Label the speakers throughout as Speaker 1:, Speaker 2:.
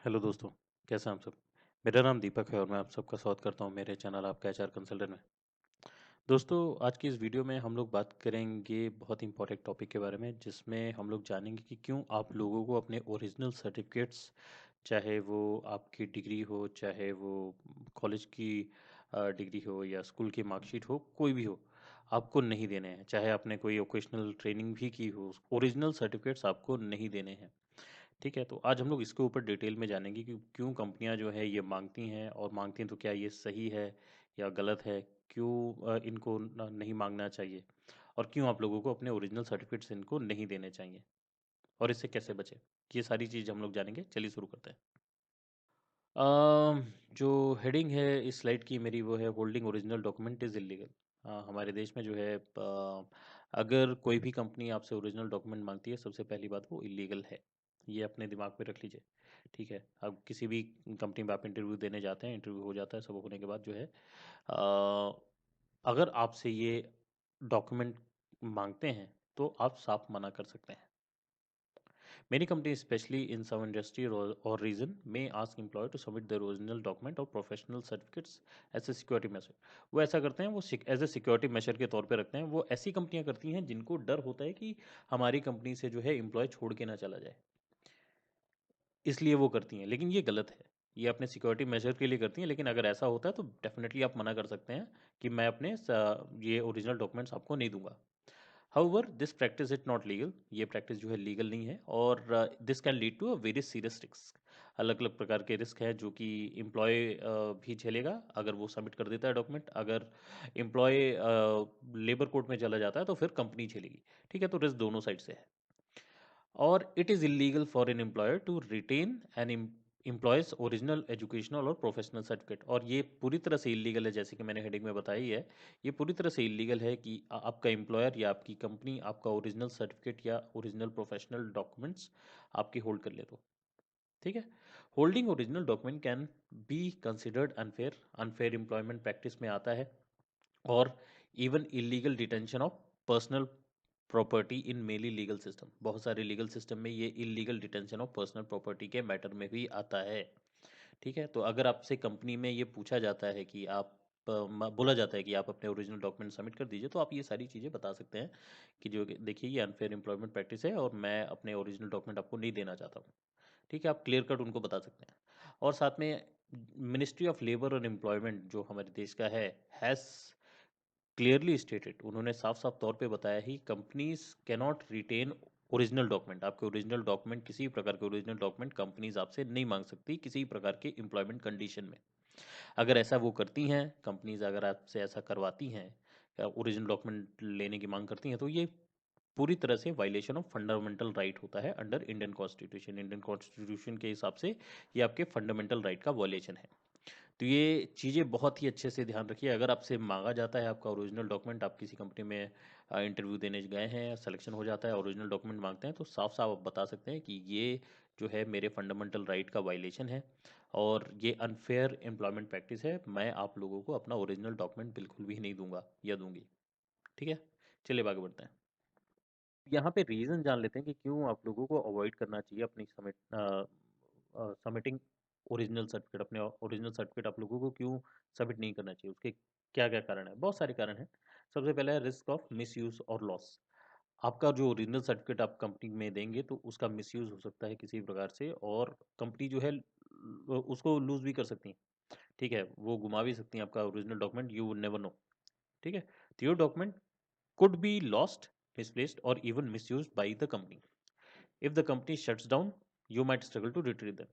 Speaker 1: Hello दोस्तों, कैसे हैं आप सब? मेरा नाम दीपक है और मैं आप सबका स्वागत करता हूं मेरे चैनल आपका एचआर कंसल्टेंट में। दोस्तों, आज की इस वीडियो में हम लोग बात करेंगे बहुत इंपॉर्टेंट टॉपिक के बारे में, जिसमें हम लोग जानेंगे कि क्यों आप लोगों को अपने ओरिजिनल सर्टिफिकेट्स, चाहे वो आपकी डिग्री हो, चाहे वो कॉलेज की डिग्री हो या स्कूल की मार्कशीट हो, कोई भी हो, आपको नहीं देने हैं। चाहे आपने कोई ओकेशनल ट्रेनिंग भी की हो, ओरिजिनल सर्टिफिकेट्स आपको नहीं देने हैं। ठीक है, तो आज हम लोग इसके ऊपर डिटेल में जानेंगे कि क्यों कंपनियां जो है ये मांगती हैं, और मांगती हैं तो क्या ये सही है या गलत है, क्यों इनको नहीं मांगना चाहिए, और क्यों आप लोगों को अपने ओरिजिनल सर्टिफिकेट्स इनको नहीं देने चाहिए, और इससे कैसे बचे। ये सारी चीज़ हम लोग जानेंगे। चलिए शुरू करते हैं। जो हेडिंग है इस स्लाइड की मेरी, वो है holding original document is illegal. हमारे देश में जो है अगर कोई भी कंपनी आपसे ओरिजिनल डॉक्यूमेंट मांगती है, सबसे पहली बात वो इलीगल है। ये अपने दिमाग में रख लीजिए। ठीक है, अब किसी भी कंपनी में आप इंटरव्यू देने जाते हैं, इंटरव्यू हो जाता है, सब होने के बाद जो है अगर आपसे ये डॉक्यूमेंट मांगते हैं तो आप साफ मना कर सकते हैं। Many companies, especially in some industry or region, may ask employer to submit their original document or professional certificates as a security measure. वो ऐसा करते हैं, वो एज ए सिक्योरिटी मेजर के तौर पे रखते हैं। वो ऐसी कंपनियां करती हैं जिनको डर होता है कि हमारी कंपनी से जो है एम्प्लॉय छोड़ के ना चला जाए, इसलिए वो करती हैं। लेकिन ये गलत है। ये अपने सिक्योरिटी मेजर के लिए करती हैं, लेकिन अगर ऐसा होता है तो डेफिनेटली आप मना कर सकते हैं कि मैं अपने ये ओरिजिनल डॉक्यूमेंट्स आपको नहीं दूंगा। However this practice is not legal. ये प्रैक्टिस जो है लीगल नहीं है, और this can lead to a very serious risk. अलग अलग प्रकार के रिस्क हैं जो कि एम्प्लॉय भी झेलेगा अगर वो सबमिट कर देता है डॉक्यूमेंट। अगर एम्प्लॉय लेबर कोर्ट में चला जाता है तो फिर कंपनी झेलेगी। ठीक है, तो रिस्क दोनों साइड से है। और it is illegal for an employer to retain an employee's original educational और प्रोफेशनल सर्टिफिकेट। और ये पूरी तरह से इलीगल है, जैसे कि मैंने हेडिंग में बताई है। ये पूरी तरह से इलीगल है कि आपका एम्प्लॉयर या आपकी कंपनी आपका ओरिजिनल सर्टिफिकेट या ओरिजिनल प्रोफेशनल डॉक्यूमेंट्स आपकी होल्ड कर ले तो। ठीक है, holding original document can be considered unfair. Unfair employment practice में आता है, और even illegal detention of personal property in mainly legal system. बहुत सारे लीगल सिस्टम में ये illegal detention of personal property के मैटर में भी आता है। ठीक है, तो अगर आपसे कंपनी में ये पूछा जाता है कि आप बोला जाता है कि आप अपने ओरिजिनल डॉक्यूमेंट सबमिट कर दीजिए, तो आप ये सारी चीज़ें बता सकते हैं कि जो देखिए ये अनफेयर एम्प्लॉयमेंट प्रैक्टिस है और मैं अपने ओरिजिनल डॉक्यूमेंट आपको नहीं देना चाहता हूँ। ठीक है, आप क्लियर कट उनको बता सकते हैं। और साथ में मिनिस्ट्री ऑफ लेबर और एम्प्लॉयमेंट जो हमारे देश का हैज़ क्लियरली स्टेटेड, उन्होंने साफ साफ तौर पे बताया ही, companies cannot retain original document. आपके ओरिजिनल डॉक्यूमेंट, किसी भी प्रकार के ओरिजिनल डॉक्यूमेंट कंपनीज आपसे नहीं मांग सकती किसी भी प्रकार के एम्प्लॉयमेंट कंडीशन में। अगर ऐसा वो करती हैं कंपनीज, अगर आपसे ऐसा करवाती हैं, ओरिजिनल डॉक्यूमेंट लेने की मांग करती हैं, तो ये पूरी तरह से वायलेशन ऑफ फंडामेंटल राइट होता है under Indian constitution. Indian constitution के हिसाब से ये आपके फंडामेंटल राइट का वायलेशन है। तो ये चीज़ें बहुत ही अच्छे से ध्यान रखिए। अगर आपसे मांगा जाता है आपका ओरिजिनल डॉक्यूमेंट, आप किसी कंपनी में इंटरव्यू देने गए हैं, सिलेक्शन हो जाता है, ओरिजिनल डॉक्यूमेंट मांगते हैं, तो साफ साफ आप बता सकते हैं कि ये जो है मेरे फंडामेंटल राइट का वायलेशन है, और ये अनफेयर एम्प्लॉयमेंट प्रैक्टिस है। मैं आप लोगों को अपना ओरिजिनल डॉक्यूमेंट बिल्कुल भी नहीं दूंगा या दूंगी। ठीक है, चलिए आगे बढ़ते हैं। यहाँ पे रीज़न जान लेते हैं कि क्यों आप लोगों को अवॉइड करना चाहिए अपनी सबमिटिंग ओरिजिनल सर्टिफिकेट। अपने ओरिजिनल सर्टिफिकेट आप लोगों को क्यों सबमिट नहीं करना चाहिए, उसके क्या क्या कारण है। बहुत सारे कारण हैं। सबसे पहला है रिस्क ऑफ मिसयूज और लॉस। आपका जो ओरिजिनल सर्टिफिकेट आप कंपनी में देंगे तो उसका मिसयूज हो सकता है किसी भी प्रकार से, और कंपनी जो है उसको लूज भी कर सकती है। ठीक है, वो घुमा भी सकती है आपका original document, you would never know. ठीक है, तो your document could be lost, misplaced, or even misused by the company. If the company shuts down, you might struggle to retrieve them.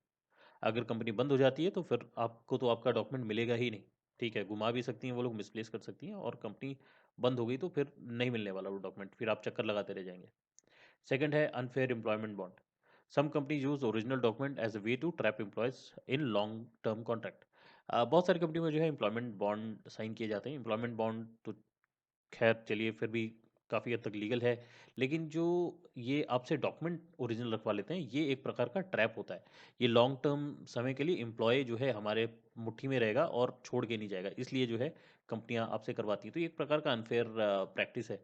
Speaker 1: अगर कंपनी बंद हो जाती है तो फिर आपको तो आपका डॉक्यूमेंट मिलेगा ही नहीं। ठीक है, घुमा भी सकती हैं वो लोग, मिसप्लेस कर सकती हैं, और कंपनी बंद हो गई तो फिर नहीं मिलने वाला वो डॉक्यूमेंट, फिर आप चक्कर लगाते रह जाएंगे। सेकंड है unfair employment bond. Some companies use original document as a way to trap employees in long term contract. बहुत सारी कंपनी में जो है एम्प्लॉयमेंट बॉन्ड साइन किए जाते हैं। एम्प्लॉयमेंट बॉन्ड तो खैर चलिए फिर भी काफ़ी हद तक लीगल है, लेकिन जो ये आपसे डॉक्यूमेंट ओरिजिनल रखवा लेते हैं, ये एक प्रकार का ट्रैप होता है। ये लॉन्ग टर्म समय के लिए एम्प्लॉय जो है हमारे मुट्ठी में रहेगा और छोड़ के नहीं जाएगा, इसलिए जो है कंपनियां आपसे करवाती हैं। तो ये एक प्रकार का अनफेयर प्रैक्टिस है।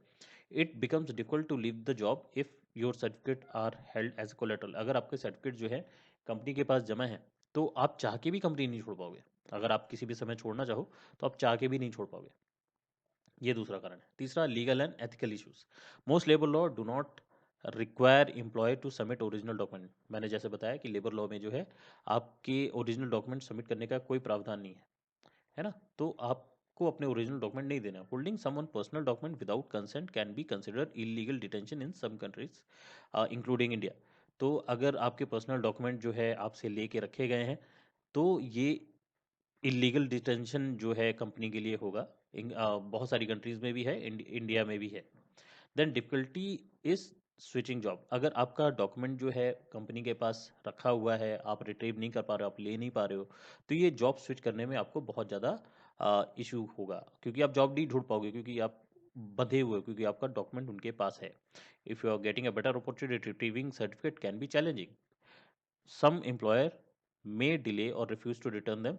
Speaker 1: It becomes difficult to leave the job if your certificate are held as collateral. अगर आपके सर्टिफिकेट जो है कंपनी के पास जमा है तो आप चाह के भी कंपनी नहीं छोड़ पाओगे। अगर आप किसी भी समय छोड़ना चाहो तो आप चाह के भी नहीं छोड़ पाओगे। ये दूसरा कारण है। तीसरा, legal and ethical issues. Most labour law do not require employ to submit original document. मैंने जैसे बताया कि लेबर लॉ में जो है आपके ओरिजिनल डॉक्यूमेंट सबमिट करने का कोई प्रावधान नहीं है ना? तो आपको अपने ओरिजिनल डॉक्यूमेंट नहीं देना। Holding someone personal document without consent can be considered illegal detention in some countries including India. तो अगर आपके पर्सनल डॉक्यूमेंट जो है आपसे लेके रखे गए हैं तो ये इलीगल डिटेंशन जो है कंपनी के लिए होगा। बहुत सारी कंट्रीज में भी है, इंडिया में भी है। Then difficulty is switching job. अगर आपका डॉक्यूमेंट जो है कंपनी के पास रखा हुआ है, आप रिट्रीव नहीं कर पा रहे हो, आप ले नहीं पा रहे हो, तो ये जॉब स्विच करने में आपको बहुत ज़्यादा इशू होगा, क्योंकि आप जॉब नहीं ढूंढ पाओगे, क्योंकि आप बंधे हुए हो, क्योंकि आपका डॉक्यूमेंट उनके पास है। If you are getting a better opportunity, retrieving certificate can be challenging. Some employer may delay or refuse to return them,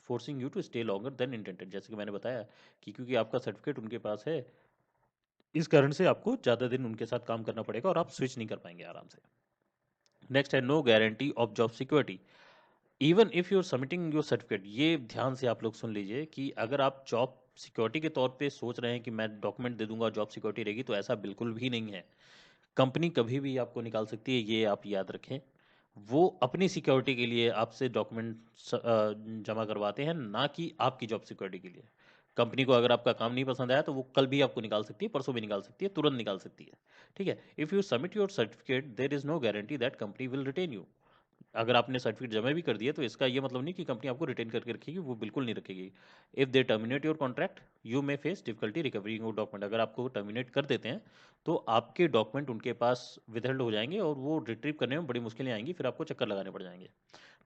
Speaker 1: forcing you to stay longer than intended। जैसे कि मैंने बताया कि क्योंकि आपका सर्टिफिकेट उनके पास है, इस कारण से आपको ज़्यादा दिन उनके साथ काम करना पड़ेगा और आप स्विच नहीं कर पाएंगे आराम से। नेक्स्ट है no guarantee of job security even if you are submitting your certificate. ये ध्यान से आप लोग सुन लीजिए कि अगर आप जॉब सिक्योरिटी के तौर पे सोच रहे हैं कि मैं डॉक्यूमेंट दे दूंगा जॉब सिक्योरिटी रहेगी, तो ऐसा बिल्कुल भी नहीं है। कंपनी कभी भी आपको निकाल सकती है, ये आप याद रखें। वो अपनी सिक्योरिटी के लिए आपसे डॉक्यूमेंट जमा करवाते हैं, ना कि आपकी जॉब सिक्योरिटी के लिए। कंपनी को अगर आपका काम नहीं पसंद आया तो वो कल भी आपको निकाल सकती है, परसों भी निकाल सकती है, तुरंत निकाल सकती है। ठीक है। If you submit your certificate there is no guarantee that company will retain you. अगर आपने सर्टिफिकेट जमा भी कर दिया तो इसका ये मतलब नहीं कि कंपनी आपको रिटेन करके रखेगी, वो बिल्कुल नहीं रखेगी। If they terminate your contract you may face difficulty recovering your document. अगर आपको टर्मिनेट कर देते हैं तो आपके डॉक्यूमेंट उनके पास विथहेल्ड हो जाएंगे और वो रिट्रीव करने में बड़ी मुश्किलें आएंगी, फिर आपको चक्कर लगाने पड़ जाएंगे।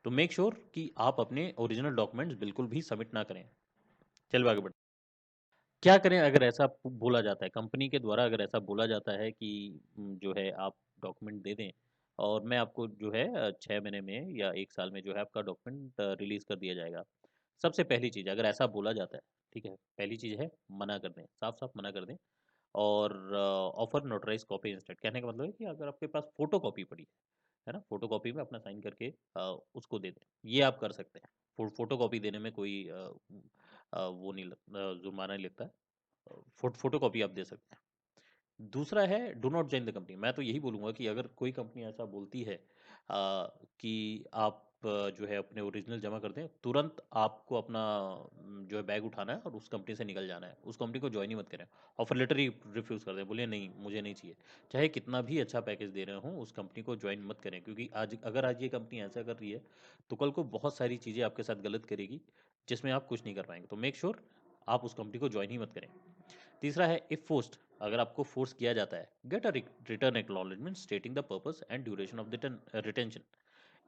Speaker 1: तो मेक श्योर कि आप अपने ओरिजिनल डॉक्यूमेंट्स बिल्कुल भी सबमिट ना करें। चलिए आगे बढ़ते। क्या करें अगर ऐसा बोला जाता है कंपनी के द्वारा, अगर ऐसा बोला जाता है कि जो है आप डॉक्यूमेंट दे दें और मैं आपको जो है 6 महीने में या 1 साल में जो है आपका डॉक्यूमेंट रिलीज कर दिया जाएगा। सबसे पहली चीज़, अगर ऐसा बोला जाता है, ठीक है, पहली चीज़ है मना कर दें, साफ साफ मना कर दें। और ऑफर नोटराइज कॉपी इंस्टेंट। कहने का मतलब है कि अगर आपके पास फोटो कॉपी पड़ी है ना, फोटो कॉपी में अपना साइन करके उसको दे दें, ये आप कर सकते हैं। फोटो कॉपी देने में कोई वो नहीं जुर्माना नहीं लगता है। फोटो कॉपी आप दे सकते हैं। दूसरा है do not join the company. मैं तो यही बोलूँगा कि अगर कोई कंपनी ऐसा बोलती है कि आप जो है अपने ओरिजिनल जमा कर दें, तुरंत आपको अपना जो है बैग उठाना है और उस कंपनी से निकल जाना है, उस कंपनी को ज्वाइन ही मत करें। ऑफर लेटर ही रिफ्यूज़ कर दें, बोलिए नहीं मुझे नहीं चाहिए। चाहे कितना भी अच्छा पैकेज दे रहे हों, उस कंपनी को ज्वाइन मत करें, क्योंकि आज ये कंपनी ऐसा कर रही है तो कल को बहुत सारी चीज़ें आपके साथ गलत करेगी जिसमें आप कुछ नहीं कर पाएंगे। तो मेक श्योर आप उस कंपनी को ज्वाइन ही मत करें। तीसरा है इफ फोर्स्ड। अगर आपको फोर्स किया जाता है, get a return acknowledgement stating the purpose and duration of the retention.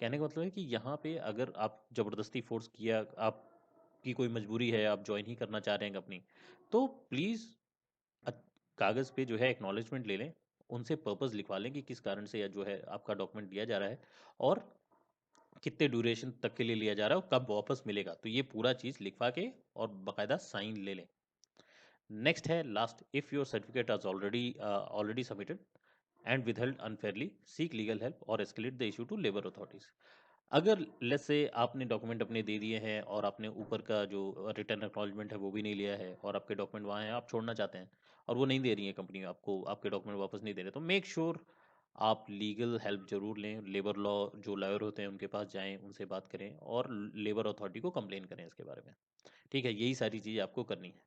Speaker 1: कहने का मतलब है कि यहाँ पे अगर आप जबरदस्ती फोर्स किया, आपकी कोई मजबूरी है, आप ज्वाइन ही करना चाह रहे हैं कंपनी, तो प्लीज़ कागज़ पे जो है एक्नॉलेजमेंट ले लें, उनसे पर्पस लिखवा लें कि किस कारण से या जो है आपका डॉक्यूमेंट दिया जा रहा है और कितने ड्यूरेशन तक के लिए लिया जा रहा है और कब वापस मिलेगा। तो ये पूरा चीज़ लिखवा के और बाकायदा साइन ले लें। नेक्स्ट है last, if your certificate is already submitted and withheld unfairly, seek legal help और escalate the issue to labor authorities। अगर लेट्स से आपने डॉक्यूमेंट अपने दे दिए हैं और आपने ऊपर का जो रिटर्न एक्नॉलेजमेंट है वो भी नहीं लिया है और आपके डॉक्यूमेंट वहाँ हैं, आप छोड़ना चाहते हैं और वो नहीं दे रही है कंपनी आपको, आपके डॉक्यूमेंट वापस नहीं दे रहे, तो मेक श्योर आप लीगल हेल्प जरूर लें। लेबर लॉ जो लॉयर होते हैं उनके पास जाएं, उनसे बात करें और लेबर अथॉरिटी को कंप्लेन करें इसके बारे में। ठीक है, यही सारी चीज़ें आपको करनी है।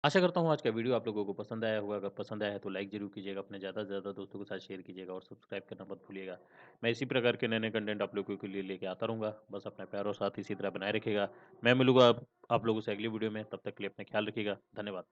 Speaker 1: आशा करता हूँ आज का वीडियो आप लोगों को पसंद आया होगा। अगर पसंद आया है तो लाइक ज़रूर कीजिएगा, अपने ज़्यादा से ज़्यादा दोस्तों के साथ शेयर कीजिएगा और सब्सक्राइब करना मत भूलिएगा। मैं इसी प्रकार के नए-नए कंटेंट आप लोगों के लिए लेके आता रहूँगा। बस अपना प्यार और साथ इसी तरह बनाए रखिएगा। मैं मिलूँगा आप लोगों से अगली वीडियो में, तब तक के लिए अपना ख्याल रखिएगा। धन्यवाद।